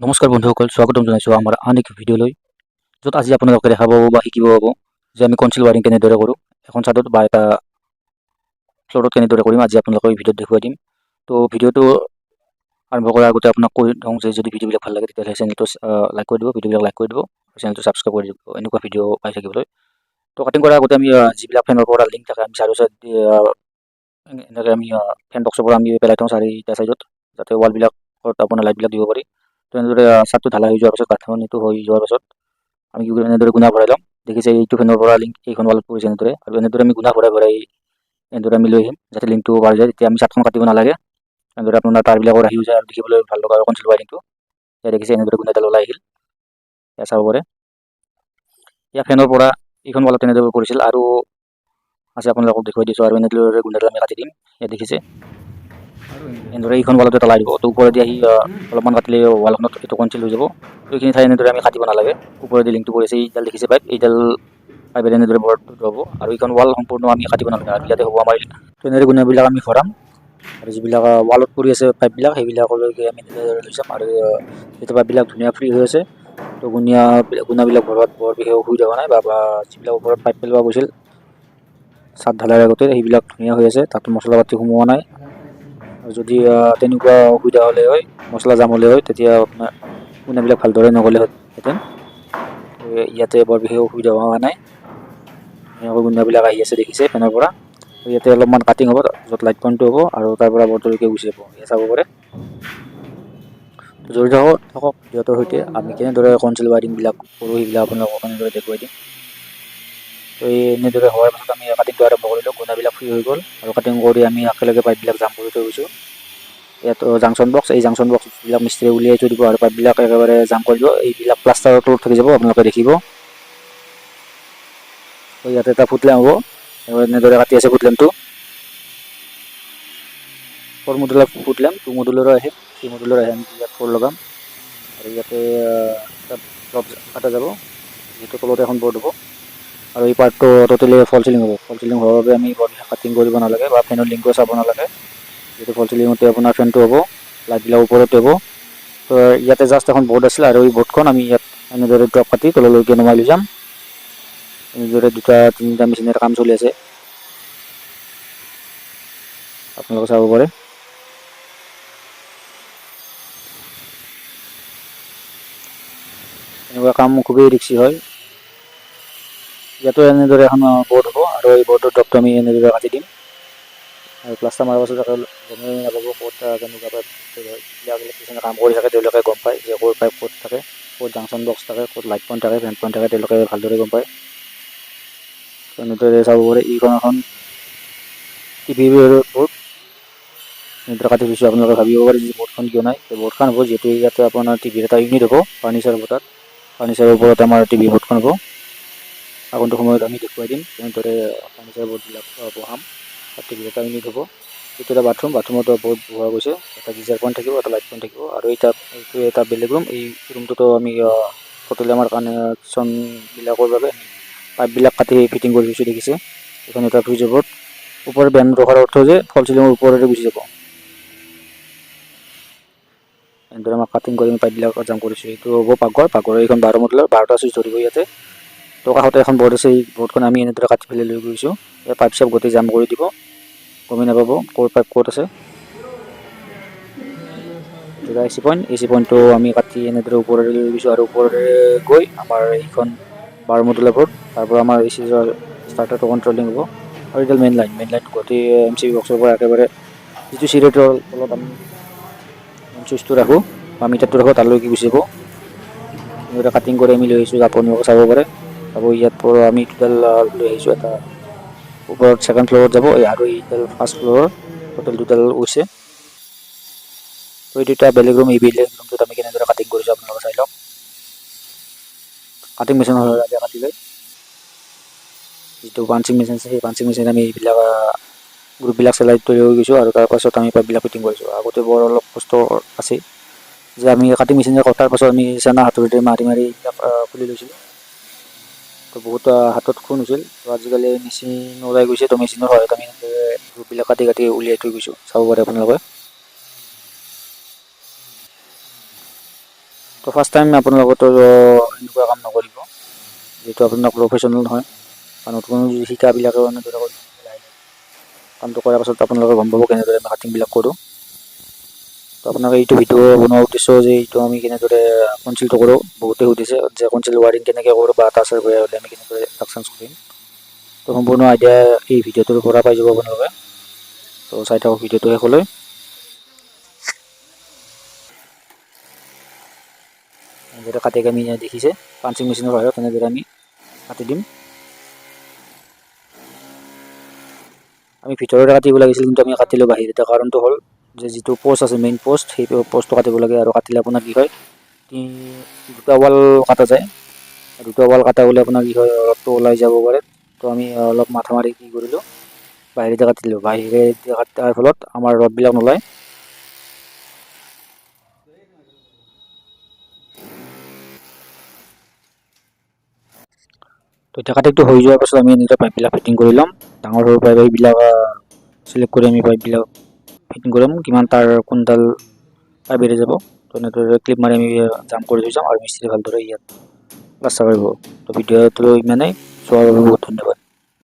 নমস্কাৰ বন্ধুসকল, স্বাগতম জনাইছোঁ আমাৰ আন এক ভিডিঅ'লৈ, য'ত আজি আপোনালোকে দেখা পাব বা শিকিব পাব যে আমি কনচিল ৱাৰিং কেনেদৰে কৰোঁ, এখন চাদত বা এটা ফ্ল'ৰত কেনেদৰে কৰিম। আজি আপোনালোকক এই ভিডিঅ'ত দেখুৱাই দিম। তো ভিডিঅ'টো আৰম্ভ কৰাৰ আগতে আপোনাক কৈ দিওঁ যে যদি ভিডিঅ'বিলাক ভাল লাগে তেতিয়াহ'লে চেনেলটো লাইক কৰি দিব, ভিডিঅ'বিলাক লাইক কৰি দিব, চেনেলটো ছাবস্ক্ৰাইব কৰি দিব এনেকুৱা ভিডিঅ' পাই থাকিবলৈ। তো কাটিং কৰাৰ আগতে আমি যিবিলাক ফেনৰ পৰা লিংক থাকে আমি চাৰিও চাইড এনেকৈ আমি ফেন বক্সৰ পৰা আমি পেলাই থওঁ চাৰিটা চাইডত, যাতে ৱালবিলাকত আপোনাৰ লাইটবিলাক দিব পাৰি। তো এনেদৰে চাদটো ঢালাই হৈ যোৱাৰ পাছত গাঁঠনিটো হৈ যোৱাৰ পাছত আমি কি কৰিম, এনেদৰে গুণা ভৰাই ল'ম। দেখিছে এইটো ফেনৰ পৰা লিংক এইখন ৱালত পৰিছে এনেদৰে, আৰু এনেদৰে আমি গুণা ভৰাই ভৰাই এনেদৰে আমি লৈ আহিম যাতে লিংকটো পাৰি যায়। তেতিয়া আমি চাদখন কাটিব নালাগে। এনেদৰে আপোনাৰ তাঁৰবিলাকো ৰাখিও যায় আৰু দেখিবলৈ ভাল লগা আৰু কনচিল ৱাৰিংটো। এতিয়া দেখিছে এনেদৰে গুণাডাল ওলাই আহিল, এয়া চাব পাৰে। ইয়াৰ ফেনৰ পৰা এইখন ৱালত এনেদৰে পৰিছিল আৰু আছে আপোনালোকক দেখুৱাই দিছোঁ, আৰু এনেদৰে গুণাডাল আমি কাটি দিম। ইয়াত দেখিছে এনেদৰে এইখন ৱালতে পেলাই দিব। তো ওপৰেদি আহি অলপমান কাটিলে ৱালখনত এইটো কনচিল হৈ যাব। তো এইখিনি ঠাই এনেদৰে আমি কাটিব নালাগে। ওপৰেদি লিংকটো পৰিছে, এইডাল দেখিছে পাইপ, এইডাল পাইপেৰে এনেদৰে বৰ্ডটো হ'ব, আৰু এইখন ৱাল সম্পূৰ্ণ আমি কাটিব নালাগে। আৰু ইয়াতে হ'ব আমাৰ এনেদৰে গুণাবিলাক আমি ভৰাম, আৰু যিবিলাক ৱালত পৰি আছে পাইপবিলাক সেইবিলাকলৈকে আমি এনেদৰে লৈ যাম। আৰু যিটো পাইপবিলাক ধুনীয়া ফ্ৰী হৈ আছে, তো গুণাবিলাক ভৰোৱাত বৰ বিশেষ অসুবিধা হোৱা নাই, বা যিবিলাক ওপৰত পাইপ পেলোৱা গৈছিল চাদ ঢালাইৰ আগতে সেইবিলাক ধুনীয়া হৈ আছে, তাতো মছলা পাতি সোমোৱা নাই। আৰু যদি তেনেকুৱা অসুবিধা হ'লে হয়, মছলা জাম হ'লে হয়, তেতিয়া আপোনাৰ গুণাবিলাক ভালদৰে নগ'লেহেঁতেন। ইয়াতে বৰ বিশেষ অসুবিধা হোৱা নাই, ধুনীয়াকৈ গুণাবিলাক আহি আছে দেখিছে ফেনৰ পৰা। ইয়াতে অলপমান কাটিং হ'ব, য'ত লাইট পইণ্টটো হ'ব, আৰু তাৰ পৰা বৰ্ডলৈকে গুচি যাব, এয়া চাব পাৰে। জড়িত থাকক ভিডিঅ'টোৰ সৈতে। আমি কেনেদৰে কনচিল ৱাৰিংবিলাক কৰোঁ সেইবিলাক আপোনালোকক এনেদৰে দেখুৱাই দিম। তো এনেদৰে হোৱাৰ পাছত আমি কাটিংটো আৰম্ভ কৰিলোঁ। গুণাবিলাক ফ্ৰী হৈ গ'ল, আৰু কাটিং কৰি আমি একেলগে পাইপবিলাক জাম কৰি থৈ গৈছোঁ। ইয়াত জাংচন বক্স, এই জাংচন বক্সবিলাক মিস্ত্ৰীয়ে উলিয়াই থৈ দিব, আৰু পাইপবিলাক একেবাৰে জাম কৰি দিব। এইবিলাক প্লাষ্টাৰৰ তলত থাকি যাব, আপোনালোকে দেখিব। তো ইয়াতে এটা ফুটলেম হ'ব, এনেদৰে কাটি আছে ফুটলেমটো। 4 মডুলাৰ ফুটলেম, 2 মডুলাৰো আহে, 3 মডুলাৰ আহে। আমি ইয়াত 4 লগাম, আৰু ইয়াতে এটা প্লট কাটা যাব, যিটো তলত এখন বৰ্ড হ'ব। আৰু এই পাৰ্টটো টোটেলি ফল চিলিং হ'ব। ফল চিলিং হোৱাৰ বাবে আমি বৰ কাটিং কৰিব নালাগে, বা ফেনৰ লিংকো চাব নালাগে। যিহেতু ফল চিলিঙতে আপোনাৰ ফেনটো হ'ব, লাইটবিলাক ওপৰতে হ'ব। তো ইয়াতে জাষ্ট এখন বৰ্ড আছিল, আৰু এই বৰ্ডখন আমি ইয়াত এনেদৰে ড্ৰপ কাটি তললৈকে নমাই লৈ যাম। এনেদৰে 2-3টা মেচিনেৰে কাম চলি আছে, আপোনালোকে চাব পাৰে। এনেকুৱা কাম খুবেই ৰিক্সি হয়। ইয়াতো এনেদৰে এখন বৰ্ড হ'ব, আৰু এই বৰ্ডৰ ড্ৰপটো আমি এনেদৰে কাটি দিম। আৰু প্লাষ্টাৰ মাৰাৰ পাছত গমেই নাপাব ক'ত কেনেকুৱা পাইপ। যিবিলাক ইলেক্ট্ৰিচিয়ানে কাম কৰি থাকে তেওঁলোকে গম পায় যে ক'ৰ পাইপ ক'ত থাকে, ক'ত জাংচন বক্স থাকে, ক'ত লাইট পইণ্ট থাকে, ফেন পইণ্ট থাকে, তেওঁলোকে ভালদৰে গম পায়। এনেদৰে চাব পাৰে। এইখন এখন টিভি বৰ্ড এনেদৰে কাটি থৈছোঁ। আপোনালোকে ভাবিব পাৰে যে বৰ্ডখন কিয় নাই। এই বৰ্ডখন হ'ব যিহেতু ইয়াতে আপোনাৰ টিভিৰ এটা ইউনিট হ'ব, ফাৰ্নিচাৰ হ'ব। তাত ফাৰ্নিচাৰৰ ওপৰত আমাৰ টিভি বৰ্ডখন হ'ব। আগন্তুক সময়ত আমি দেখুৱাই দিম কেনেদৰে ফাৰ্নিচাৰ বৰ্ডবিলাক বহাম। তাত টিভিৰ এটা ইউনিট হ'ব। এইটো এটা বাথৰুমতো বৰ্ড বহোৱা গৈছে। এটা গিজাৰ পইণ্ট থাকিব, এটা লাইট পইণ্ট থাকিব, আৰু এইটো এটা বেলেগ ৰুম। এই ৰুমটোতো আমি টোটেলি আমাৰ কানেকশ্যনবিলাকৰ বাবে আমি পাইপবিলাক কাটি ফিটিং কৰি থৈছোঁ দেখিছে। এইখন এটা ফ্ৰিজৰ বৰ্ড। ওপৰত বেন ৰখাৰ অৰ্থ যে ফল চিলিঙৰ ওপৰেৰে গুচি যাব। এনেদৰে আমাক কাটিং কৰি আমি পাইপবিলাক জাম কৰিছোঁ। এইটো হ'ব পাকঘৰ। এইখন 12 মডেলৰ, 12টা চুইচ ধৰিব ইয়াতে। তো কাষতে এখন বৰ্ড আছে, এই বৰ্ডখন আমি এনেদৰে কাটি পেলাই লৈ গৈছোঁ। এই পাইপ চাইপ গোটেই জাম কৰি দিব, গমেই নাপাব ক'ৰ পাইপ ক'ত আছে। এইটো এটা এচি পইণ্ট। এচি পইণ্টটো আমি কাটি এনেদৰে ওপৰেৰে লৈ গৈছোঁ, আৰু ওপৰেৰে গৈ আমাৰ এইখন 12 মডেলৰ বৰ্ড, তাৰ পৰা আমাৰ এচি ষ্টাৰ্টাৰটো কণ্ট্ৰলিং হ'ব। আৰু এইডাল মেইন লাইন গোটেই MCB বক্সৰ পৰা একেবাৰে যিটো চিৰেটৰ তলত আমি মেইন চুইচটো ৰাখোঁ বা মিটাৰটো ৰাখোঁ, তালৈকে গুচি যাব। এনেদৰে কাটিং কৰি আমি লৈ আহিছোঁ, আপোনালোকে চাব পাৰে। ইয়াত পৰা আমি দুডাল লৈ আহিছোঁ, এটা ওপৰত ছেকেণ্ড ফ্ল'ৰত যাব, আৰু এইডাল ফাৰ্ষ্ট ফ্ল'ৰৰ টোটেল দুডাল গৈছে। তো এইটো এটা বেলেগ ৰুম। এই বেলেগ ৰুমটোত আমি কেনেদৰে কাটিং কৰিছোঁ আপোনালোকে চাই লওক। কাটিং মেচিনৰ সহায়ত কাটি লৈ যিটো পাঞ্চিং মেচিন আছে, সেই পাঞ্চিং মেচিন আমি এইবিলাক গ্ৰুপবিলাক চেলাই থৈ গৈছোঁ, আৰু তাৰপাছত আমি পাইপবিলাক ফিটিং কৰিছোঁ। আগতে বৰ অলপ কষ্ট আছে যে আমি কাটিং মেচিনে কটাৰ পাছত আমি চেনা হাতুৰিৰে মাৰি এইবিলাক খুলি লৈছিলোঁ। তো বহুত হাতত খুন হৈছিল। তো আজিকালি মেচিন ওলাই গৈছে, তো মেচিনৰ সহায়ত আমি গ্ৰুপবিলাক কাটি কাটি উলিয়াই থৈ গৈছোঁ, চাব পাৰে আপোনালোকে। তো ফাৰ্ষ্ট টাইম আপোনালোকতো এনেকুৱা কাম নকৰিব, যিহেতু আপোনালোক প্ৰফেশ্যনেল নহয়। আৰু নতুন শিকাবিলাকেও এনেদৰে কৰি কামটো কৰাৰ পাছত আপোনালোকে গম পাব কেনেদৰে আমি কাটিংবিলাক কৰোঁ। তো আপোনালোকে এইটো ভিডিঅ' বনোৱাৰ উদ্দেশ্য যে এইটো আমি কেনেদৰে কনচিলটো কৰোঁ, বহুতে সুধিছে যে কনচিল ৱাৰিং কেনেকৈ কৰোঁ বা টাচাৰ বেয়া হ'লে আমি কেনেদৰে এক্সচেঞ্জ কৰিম। তো সম্পূৰ্ণ আইডিয়া এই ভিডিঅ'টোৰ পৰা পাই যাব আপোনালোকে। তো চাই থাকক ভিডিঅ'টো শেষলৈ। এনেদৰে কাটি আমি দেখিছে পাঞ্চিং মেচিনৰ সহায়ত এনেদৰে আমি কাটি দিম। আমি ভিতৰতে কাটিব লাগিছিল, কিন্তু আমি কাটিলোঁ বাহিৰতে। কাৰণটো হ'ল যে যিটো পোষ্ট আছে, মেইন পোষ্ট, সেই পোষ্টটো কাটিব লাগে। আৰু কাটিলে আপোনাৰ কি হয়, দুটা ৱাল কাটা যায়। দুটা ৱাল কাটা গ'লে আপোনাৰ কি হয়, ৰডটো ওলাই যাব পাৰে। তো আমি অলপ মাথা মাৰি কি কৰিলোঁ, বাহিৰতে কাটিলোঁ। বাহিৰতে কটাৰ ফলত আমাৰ ৰডবিলাক নোলায়। তো এতিয়া কাটিংটো হৈ যোৱাৰ পাছত আমি এনেকৈ পাইপবিলাক ফিটিং কৰি ল'ম। ডাঙৰ সৰু পাইপ এইবিলাক চিলেক্ট কৰি আমি পাইপবিলাক ফিটিং কৰিম, কিমান তাৰ কোনডাল পাইপ এৰি যাব। তো এনেদৰে ক্লিপ মাৰি আমি জাম কৰি থৈ যাম, আৰু মিস্ত্ৰী ভালদৰে ইয়াত প্লাষ্টাৰ কৰিব। তো ভিডিঅ'টো ইমানেই, চোৱাৰ বাবে বহুত ধন্যবাদ।